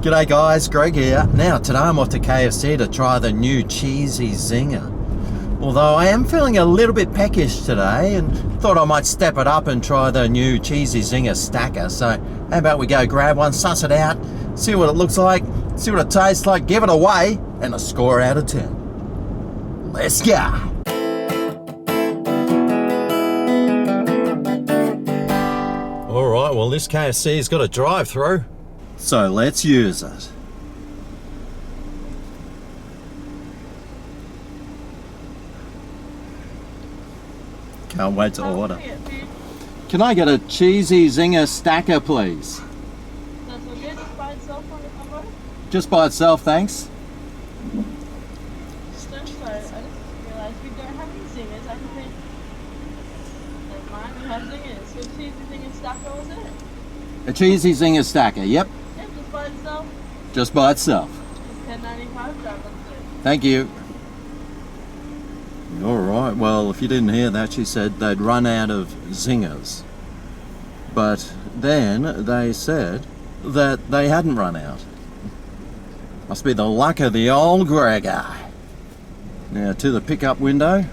G'day guys, Greg here. Now today I'm off to KFC to try the new cheesy Zinger. Although I am feeling a little bit peckish today and thought I might step it up and try the new cheesy Zinger stacker. So how about we go grab one, suss it out, see what it looks like, see what it tastes like, give it away, and a score out of 10. Let's go. Alright, well this KFC's got a drive-thru, so let's use it. Can't wait to order. Can I get a cheesy Zinger stacker, please? That's okay, just by itself on the combo? Just by itself, thanks. Sorry, I just realized we don't have any Zingers. I can think. Never mind, we have Zingers. So cheesy Zinger stacker was it? A cheesy Zinger stacker, yep. Yeah, just by itself. Just by itself. It's $10.95, that's it. Thank you. Alright, well, if you didn't hear that, she said they'd run out of Zingers. But then they said that they hadn't run out. Must be the luck of the old Gregor. Now to the pickup window.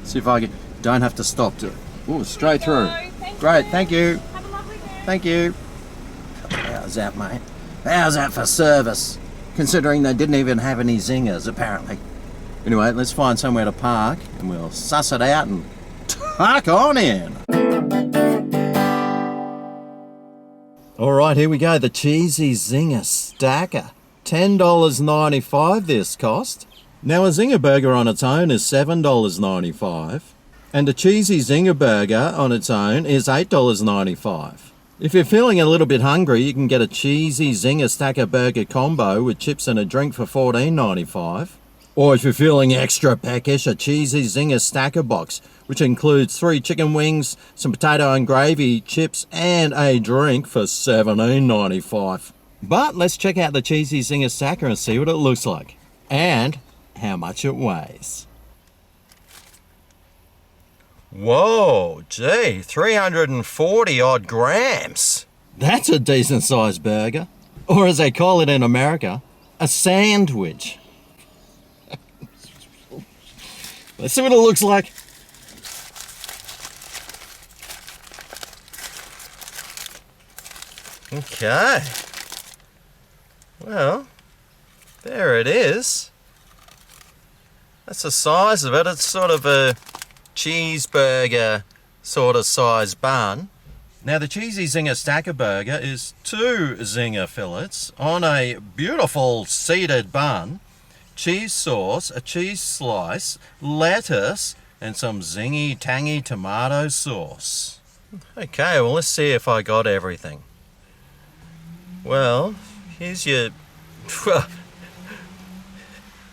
See if I can. Don't have to stop to. Oh, straight through. Great, thank you. Have a lovely day. Thank you. How's that, mate? How's that for service? Considering they didn't even have any Zingers, apparently. Anyway, let's find somewhere to park and we'll suss it out and tuck on in. Alright, here we go. The cheesy Zinger stacker. $10.95 this cost. Now a Zinger burger on its own is $7.95. And a cheesy Zinger burger on its own is $8.95. If you're feeling a little bit hungry, you can get a cheesy Zinger stacker burger combo with chips and a drink for $14.95. Or if you're feeling extra peckish, a cheesy Zinger stacker box, which includes 3 chicken wings, some potato and gravy, chips, and a drink for $17.95. But let's check out the cheesy Zinger stacker and see what it looks like. And how much it weighs. Whoa, gee, 340 odd grams. That's a decent sized burger. Or as they call it in America, a sandwich. Let's see what it looks like. Okay. Well, there it is. That's the size of it. It's sort of a cheeseburger sort of size bun. Now the cheesy Zinger stacker burger is 2 Zinger fillets on a beautiful seeded bun, cheese sauce, a cheese slice, lettuce, and some zingy, tangy tomato sauce. Okay, well let's see if I got everything. Well, here's your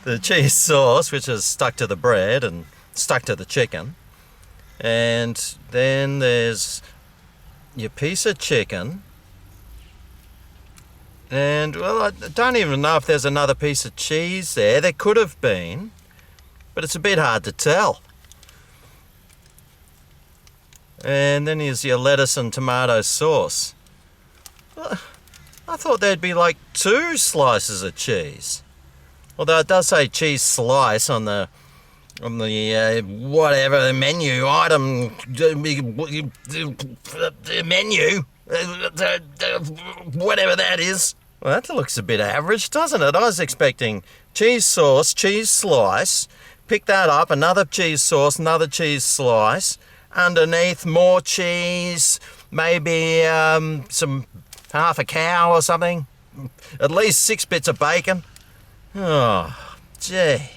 the cheese sauce, which is stuck to the bread and stuck to the chicken. And then there's your piece of chicken. And, well, I don't even know if there's another piece of cheese there. There could have been, but it's a bit hard to tell. And then here's your lettuce and tomato sauce. Well, I thought there'd be like 2 slices of cheese. Although it does say cheese slice on the whatever the menu item, menu, whatever that is. Well, that looks a bit average, doesn't it? I was expecting cheese sauce, cheese slice, pick that up, another cheese sauce, another cheese slice, underneath more cheese, maybe some half a cow or something, at least 6 bits of bacon. Oh, gee.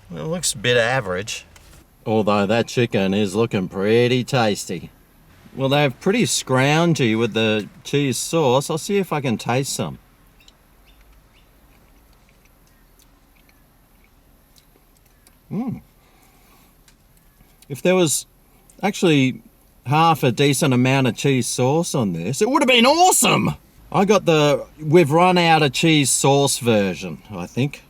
It looks a bit average. Although that chicken is looking pretty tasty. Well, they're pretty scroungy with the cheese sauce. I'll see if I can taste some. If there was actually half a decent amount of cheese sauce on this, it would have been awesome! I got the we've run out of cheese sauce version, I think.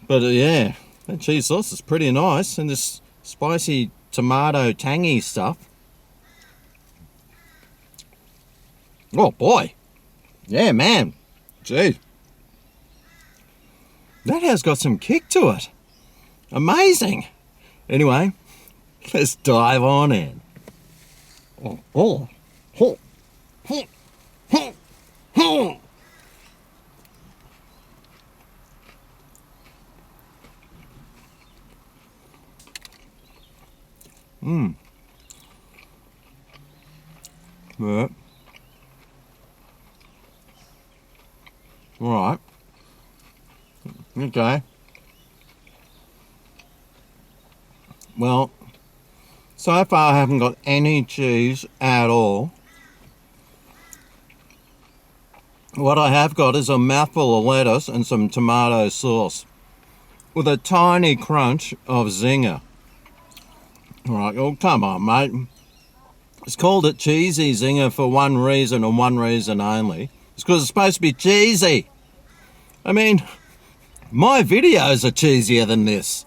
But yeah, that cheese sauce is pretty nice, and this spicy tomato tangy stuff. Oh boy, Yeah, man. Gee. That has got some kick to it. Amazing. Anyway, let's dive on in. Oh. Yeah. All right. Okay. Well, so far I haven't got any cheese at all. What I have got is a mouthful of lettuce and some tomato sauce with a tiny crunch of Zinger. All right, oh, come on, mate. It's called it cheesy Zinger for one reason and one reason only. It's because it's supposed to be cheesy. I mean, my videos are cheesier than this.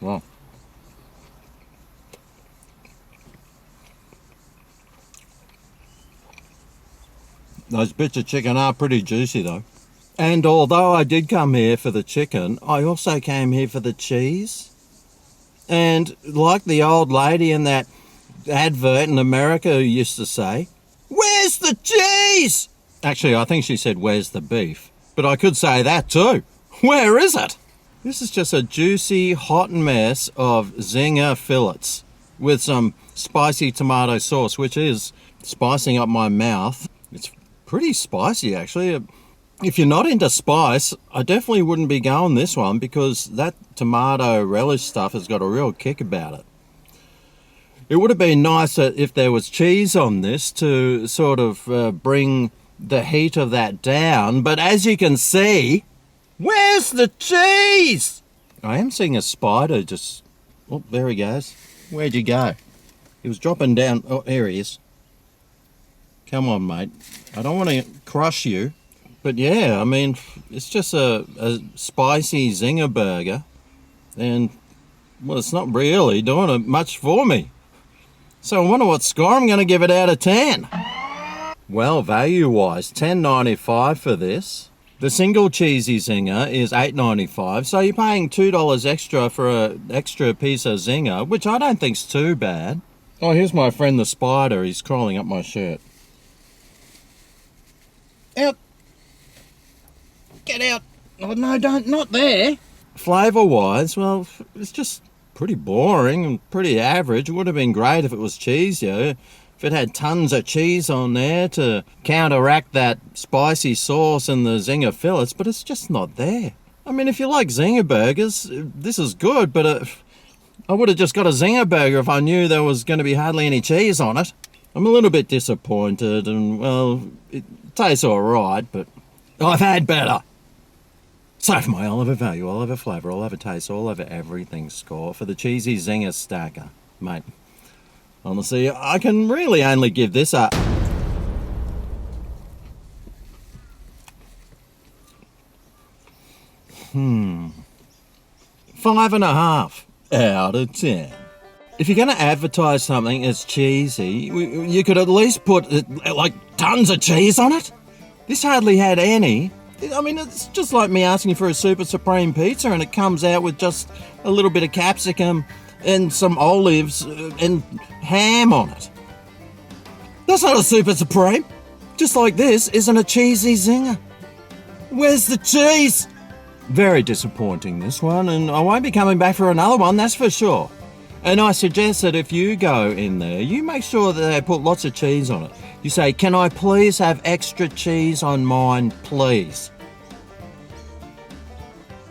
Wow. Those bits of chicken are pretty juicy though. And although I did come here for the chicken, I also came here for the cheese. And like the old lady in that advert in America who used to say, "Where's the cheese?" Actually, I think she said, "Where's the beef?" But I could say that too. Where is it? This is just a juicy, hot mess of Zinger fillets with some spicy tomato sauce, which is spicing up my mouth. It's pretty spicy, actually. If you're not into spice, I definitely wouldn't be going this one because that tomato relish stuff has got a real kick about it. It would have been nicer if there was cheese on this to sort of bring the heat of that down, but as you can see, where's the cheese? I am seeing a spider just... Oh, there he goes. Where'd you go? He was dropping down... Oh, here he is. Come on, mate. I don't want to crush you. But yeah, I mean, it's just a spicy Zinger burger. And, well, it's not really doing much for me. So I wonder what score I'm going to give it out of 10. Well, value-wise, $10.95 for this. The single cheesy Zinger is $8.95, so you're paying $2 extra for an extra piece of Zinger, which I don't think's too bad. Oh, here's my friend the spider. He's crawling up my shirt. Out! Get out! Oh, no, not there! Flavour-wise, well, it's just pretty boring and pretty average. It would have been great if it was cheesier. If it had tons of cheese on there to counteract that spicy sauce and the Zinger fillets, but it's just not there. I mean, if you like Zinger burgers, this is good, but I would have just got a Zinger burger if I knew there was going to be hardly any cheese on it. I'm a little bit disappointed and, well, it tastes all right, but I've had better. So for my Oliver value, Oliver flavour, Oliver taste, all over everything score for the cheesy Zinger stacker, mate. Honestly, I can really only give this a... 5.5 out of 10. If you're going to advertise something as cheesy, you could at least put, like, tons of cheese on it. This hardly had any. I mean, it's just like me asking for a Super Supreme pizza and it comes out with just a little bit of capsicum and some olives and ham on it. That's not a Super Supreme. Just like this isn't a cheesy Zinger. Where's the cheese? Very disappointing, this one, and I won't be coming back for another one, that's for sure. And I suggest that if you go in there, you make sure that they put lots of cheese on it. You say, "Can I please have extra cheese on mine, please?"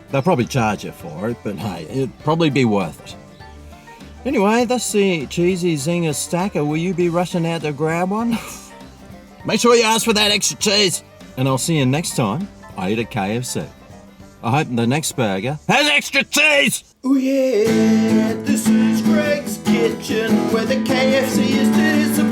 They'll probably charge you for it, but hey, it'd probably be worth it. Anyway, that's the cheesy Zinger stacker. Will you be rushing out to grab one? Make sure you ask for that extra cheese. And I'll see you next time I eat at KFC. I hope the next burger has extra cheese! Oh yeah, this is Greg's Kitchen, where the KFC is disappointing.